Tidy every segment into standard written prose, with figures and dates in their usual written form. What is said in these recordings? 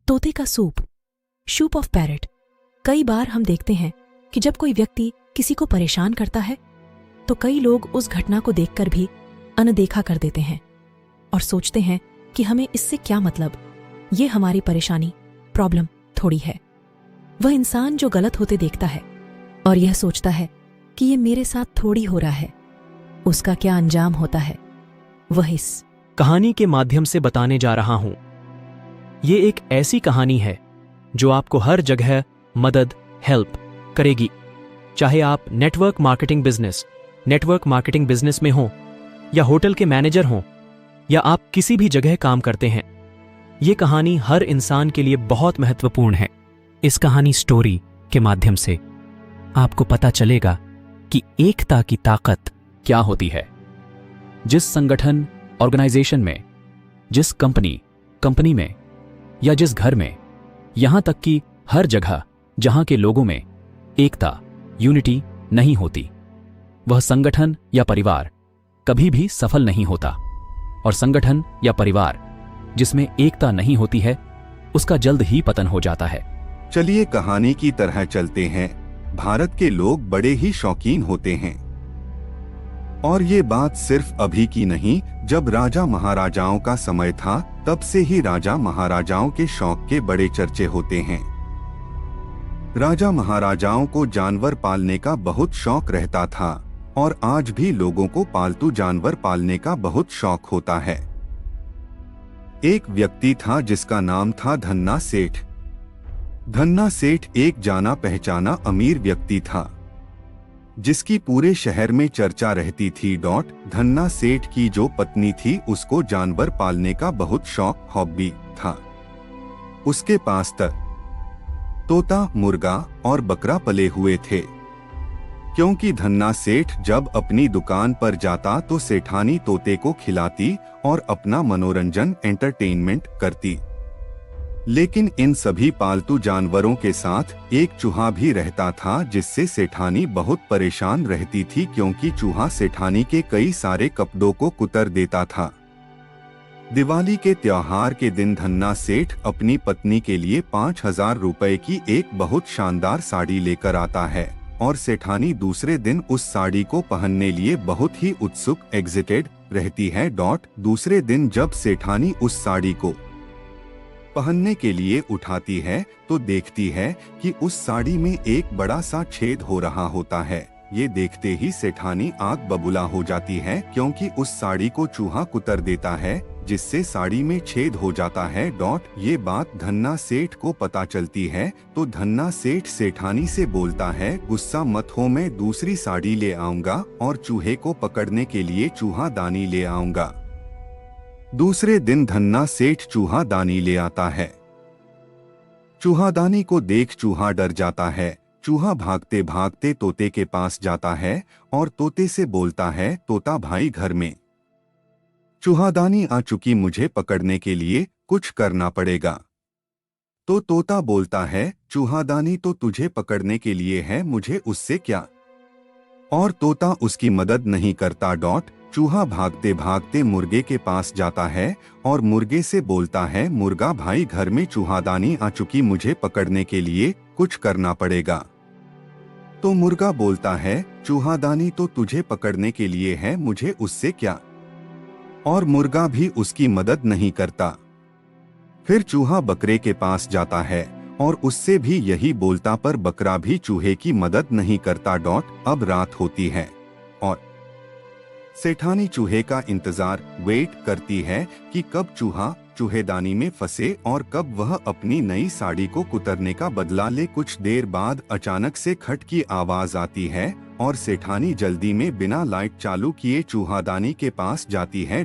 तोते का soup of parrot. कई बार हम देखते हैं कि जब कोई व्यक्ति किसी को परेशान करता है तो कई लोग उस घटना को देखकर भी अनदेखा कर देते हैं और सोचते हैं कि हमें इससे क्या मतलब, ये हमारी परेशानी, प्रॉब्लम थोड़ी है। वह इंसान जो गलत होते देखता है और यह सोचता है कि ये मेरे साथ थोड़ी हो रहा है, उसका क्या अंजाम होता है, वह इस कहानी के माध्यम से बताने जा रहा हूं। ये एक ऐसी कहानी है जो आपको हर जगह मदद, हेल्प करेगी। चाहे आप नेटवर्क मार्केटिंग बिजनेस में हो, या होटल के मैनेजर हो, या आप किसी भी जगह काम करते हैं, ये कहानी हर इंसान के लिए बहुत महत्वपूर्ण है। इस कहानी स्टोरी के माध्यम से आपको पता चलेगा कि एकता की ताकत क्या होती है। जिस संगठन, ऑर्गेनाइजेशन में, जिस कंपनी में, या जिस घर में, यहां तक कि हर जगह जहां के लोगों में एकता, यूनिटी नहीं होती, वह संगठन या परिवार कभी भी सफल नहीं होता। और संगठन या परिवार जिसमें एकता नहीं होती है, उसका जल्द ही पतन हो जाता है। चलिए कहानी की तरह चलते हैं। भारत के लोग बड़े ही शौकीन होते हैं, और ये बात सिर्फ अभी की नहीं, जब राजा महाराजाओं का समय था तब से ही राजा महाराजाओं के शौक के बड़े चर्चे होते हैं। राजा महाराजाओं को जानवर पालने का बहुत शौक रहता था, और आज भी लोगों को पालतू जानवर पालने का बहुत शौक होता है। एक व्यक्ति था जिसका नाम था धन्ना सेठ। धन्ना सेठ एक जाना पहचाना अमीर व्यक्ति था, जिसकी पूरे शहर में चर्चा रहती थी। धन्ना सेठ की जो पत्नी थी उसको जानवर पालने का बहुत शौक, हॉबी था। उसके पास तोता, मुर्गा और बकरा पले हुए थे, क्योंकि धन्ना सेठ जब अपनी दुकान पर जाता तो सेठानी तोते को खिलाती और अपना मनोरंजन, एंटरटेनमेंट करती। लेकिन इन सभी पालतू जानवरों के साथ एक चूहा भी रहता था, जिससे सेठानी बहुत परेशान रहती थी, क्योंकि चूहा सेठानी के कई सारे कपड़ों को कुतर देता था। दिवाली के त्योहार के दिन धन्ना सेठ अपनी पत्नी के लिए 5000 रुपए की एक बहुत शानदार साड़ी लेकर आता है, और सेठानी दूसरे दिन उस साड़ी को पहनने लिए बहुत ही उत्सुक, एक्साइटेड रहती है। दूसरे दिन जब सेठानी उस साड़ी को पहनने के लिए उठाती है तो देखती है कि उस साड़ी में एक बड़ा सा छेद हो रहा होता है। ये देखते ही सेठानी आग बबूला हो जाती है, क्योंकि उस साड़ी को चूहा कुतर देता है, जिससे साड़ी में छेद हो जाता है। ये बात धन्ना सेठ को पता चलती है तो धन्ना सेठ सेठानी से बोलता है, गुस्सा मत हो, मैं दूसरी साड़ी ले आऊंगा और चूहे को पकड़ने के लिए चूहा दानी ले आऊंगा। दूसरे दिन धन्ना सेठ चूहा दानी ले आता है। चूहादानी को देख चूहा डर जाता है। चूहा भागते भागते तोते के पास जाता है और तोते से बोलता है, तोता भाई घर में चूहादानी आ चुकी, मुझे पकड़ने के लिए कुछ करना पड़ेगा। तो तोता बोलता है, चूहादानी तो तुझे पकड़ने के लिए है, मुझे उससे क्या। और तोता उसकी मदद नहीं करता। चूहा भागते भागते मुर्गे के पास जाता है और मुर्गे से बोलता है, मुर्गा भाई घर में चूहादानी आ चुकी, मुझे पकड़ने के लिए कुछ करना पड़ेगा। तो मुर्गा बोलता है, चूहादानी तो तुझे पकड़ने के लिए है, मुझे उससे क्या। और मुर्गा भी उसकी मदद नहीं करता। फिर चूहा बकरे के पास जाता है और उससे भी यही बोलता, पर बकरा भी चूहे की मदद नहीं करता। अब रात होती है और सेठानी चूहे का इंतजार वेट करती है कि कब चूहा चूहेदानी में फंसे और कब वह अपनी नई साड़ी को कुतरने का बदला ले। कुछ देर बाद अचानक से खट की आवाज आती है और सेठानी जल्दी में बिना लाइट चालू किए चूहादानी के पास जाती है।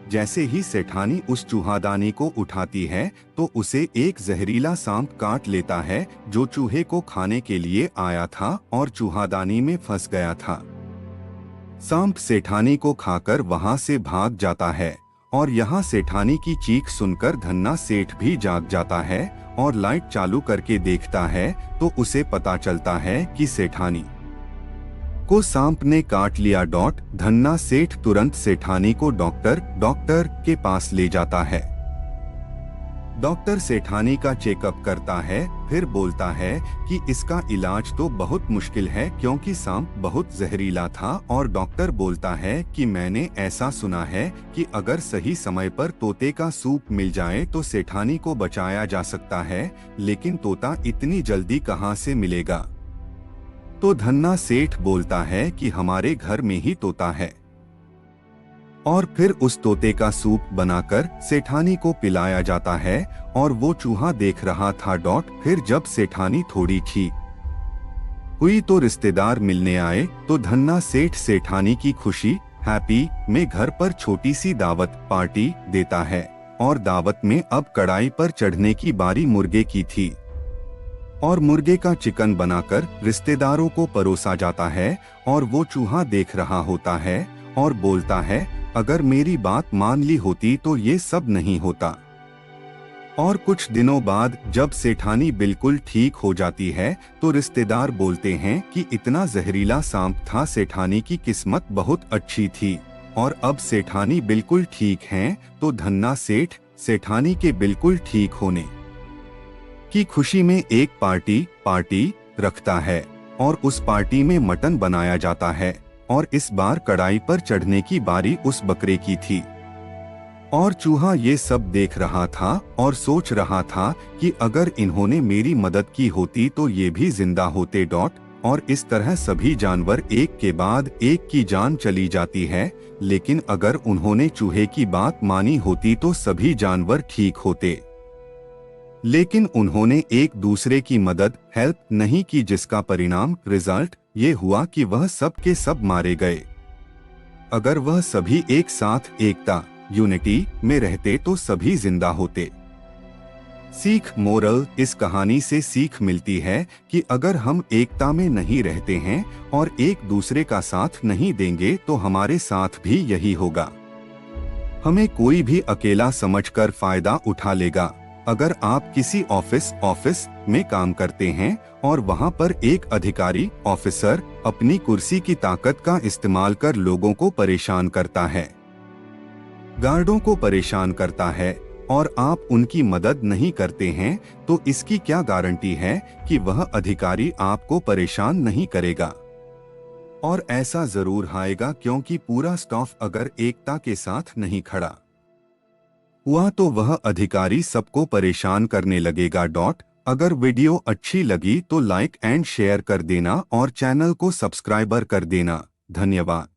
जैसे ही सेठानी उस चूहादानी को उठाती है तो उसे एक जहरीला सांप काट लेता है, जो चूहे को खाने के लिए आया था और चूहादानी में फंस गया था। सांप सेठानी को खाकर वहां से भाग जाता है, और यहाँ सेठानी की चीख सुनकर धन्ना सेठ भी जाग जाता है और लाइट चालू करके देखता है तो उसे पता चलता है कि सेठानी को सांप ने काट लिया। धन्ना सेठ तुरंत सेठानी को डॉक्टर के पास ले जाता है। डॉक्टर सेठानी का चेकअप करता है, फिर बोलता है कि इसका इलाज तो बहुत मुश्किल है क्योंकि सांप बहुत जहरीला था। और डॉक्टर बोलता है कि मैंने ऐसा सुना है कि अगर सही समय पर तोते का सूप मिल जाए तो सेठानी को बचाया जा सकता है, लेकिन तोता इतनी जल्दी कहाँ से मिलेगा। तो धन्ना सेठ बोलता है कि हमारे घर में ही तोता है, और फिर उस तोते का सूप बनाकर सेठानी को पिलाया जाता है। और वो चूहा देख रहा था। फिर जब सेठानी थोड़ी ठीक हुई तो रिश्तेदार मिलने आए, तो धन्ना सेठ सेठानी की खुशी हैप्पी में घर पर छोटी सी दावत पार्टी देता है। और दावत में अब कढ़ाई पर चढ़ने की बारी मुर्गे की थी, और मुर्गे का चिकन बनाकर रिश्तेदारों को परोसा जाता है। और वो चूहा देख रहा होता है और बोलता है, अगर मेरी बात मान ली होती तो ये सब नहीं होता। और कुछ दिनों बाद जब सेठानी बिल्कुल ठीक हो जाती है तो रिश्तेदार बोलते हैं कि इतना जहरीला सांप था, सेठानी की किस्मत बहुत अच्छी थी। और अब सेठानी बिल्कुल ठीक हैं। तो धन्ना सेठ सेठानी के बिल्कुल ठीक होने की खुशी में एक पार्टी रखता है, और उस पार्टी में मटन बनाया जाता है। और इस बार कढ़ाई पर चढ़ने की बारी उस बकरे की थी। और चूहा ये सब देख रहा था और सोच रहा था कि अगर इन्होंने मेरी मदद की होती तो ये भी जिंदा होते। और इस तरह सभी जानवर एक के बाद एक की जान चली जाती है। लेकिन अगर उन्होंने चूहे की बात मानी होती तो सभी जानवर ठीक होते। लेकिन उन्होंने एक दूसरे की मदद हेल्प नहीं की, जिसका परिणाम रिजल्ट ये हुआ कि वह सब के सब मारे गए। अगर वह सभी एक साथ एकता यूनिटी में रहते तो सभी जिंदा होते। सीख मोरल, इस कहानी से सीख मिलती है कि अगर हम एकता में नहीं रहते हैं और एक दूसरे का साथ नहीं देंगे तो हमारे साथ भी यही होगा। हमें कोई भी अकेला समझकर फायदा उठा लेगा। अगर आप किसी ऑफिस में काम करते हैं और वहां पर एक अधिकारी ऑफिसर अपनी कुर्सी की ताकत का इस्तेमाल कर लोगों को परेशान करता है, गार्डों को परेशान करता है, और आप उनकी मदद नहीं करते हैं, तो इसकी क्या गारंटी है कि वह अधिकारी आपको परेशान नहीं करेगा। और ऐसा जरूर आएगा, क्योंकि पूरा स्टाफ अगर एकता के साथ नहीं खड़ा हुआ तो वह अधिकारी सबको परेशान करने लगेगा। अगर वीडियो अच्छी लगी तो लाइक एंड शेयर कर देना और चैनल को सब्सक्राइबर कर देना। धन्यवाद।